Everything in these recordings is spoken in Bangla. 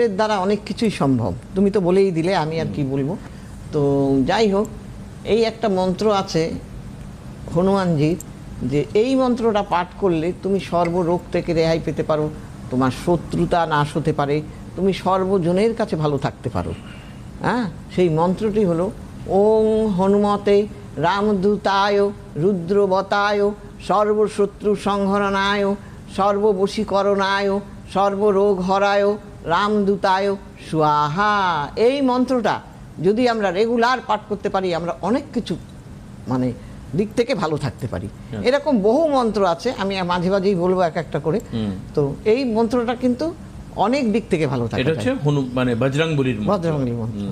এর দ্বারা অনেক কিছুই সম্ভব, তুমি তো বলেই দিলে, আমি আর কি বলবো। তো যাই হোক, এই একটা মন্ত্র আছে হনুমানজির, যে এই মন্ত্রটা পাঠ করলে তুমি সর্বরোগ থেকে রেহাই পেতে পারো, তোমার শত্রুতা নাশ হতে পারে, তুমি সর্বজনের কাছে ভালো থাকতে পারো। হ্যাঁ, সেই মন্ত্রটি হলো ওং হনুমতে রামদূতায় রুদ্রবতায় সর্বশত্রু সংহরণায় সর্ববশীকরণায় সর্বরোগ হরায় রামদূতায় স্বাহা। এই মন্ত্রটা যদি আমরা রেগুলার পাঠ করতে পারি, আমরা অনেক কিছু মানে দিক থেকে ভালো থাকতে পারি। এরকম বহু মন্ত্র আছে, আমি মাঝে মাঝেই বলবো এক একটা করে। তো এই মন্ত্রটা কিন্তু অনেক দিক থেকে ভালো থাকে। এটা হচ্ছে মানে বজরংবলীর মন্ত্র।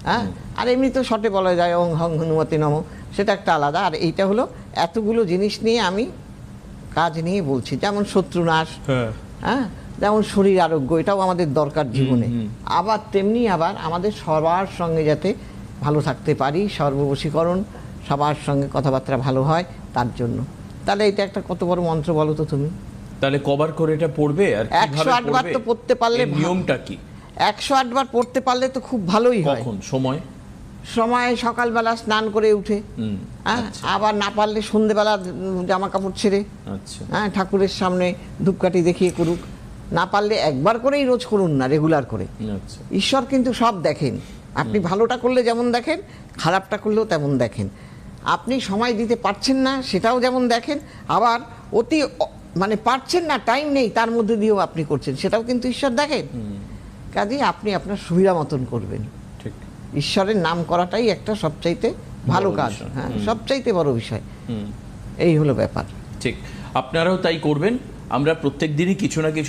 হ্যাঁ, আর এমনি তো শর্টে বলা যায় ওং হং হনুমতে নম, সেটা একটা আলাদা। আর এইটা হলো এতগুলো জিনিস নিয়ে আমি কাজ নিয়ে বলছি, যেমন শত্রুনাশ, হ্যাঁ, যেমন শরীর আরোগ্য, এটাও আমাদের দরকার জীবনে। আবার তেমনি আবার আমাদের সবার সঙ্গে যাতে ভালো থাকতে পারি, সর্ববশীকরণ, সবার সঙ্গে কথাবার্তা ভালো হয়, তার জন্য। তাহলে এটা একটা কত বড় মন্ত্র বলো তো তুমি। তাহলে কবার করে এটা পড়বে আর 108 বার তো পড়তে পারলে, নিয়মটা কি? 108 বার পড়তে পারলে তো খুব ভালোই হয়। কখন সময়? সকালবেলা স্নান করে উঠে, হ্যাঁ, আবার না পারলে সন্ধেবেলা জামা কাপড় ছেড়ে, হ্যাঁ, ঠাকুরের সামনে ধূপকাঠি দেখিয়ে করুক। না পারলে একবার করেই রোজ করুন না, রেগুলার করে। ঈশ্বর কিন্তু সব দেখেন, আপনি ভালোটা করলে যেমন দেখেন, খারাপটা করলেও তেমন দেখেন। আপনি সময় দিতে পারছেন না সেটাও যেমন দেখেন, আবার অতি মানে পারছেন না, টাইম নেই, তার মধ্যে দিয়েও আপনি করছেন, সেটাও কিন্তু ঈশ্বর দেখেন। কাজেই আপনি আপনার সুবিধা মতন করবেন। ঈশ্বরের নাম করাটাই একটা সবচাইতে ভালো কাজ, হ্যাঁ, সবচাইতে বড় বিষয়। এই হলো ব্যাপার। ঠিক, আপনারাও তাই করবেন। আমরা প্রত্যেক দিনই কিছু না কিছু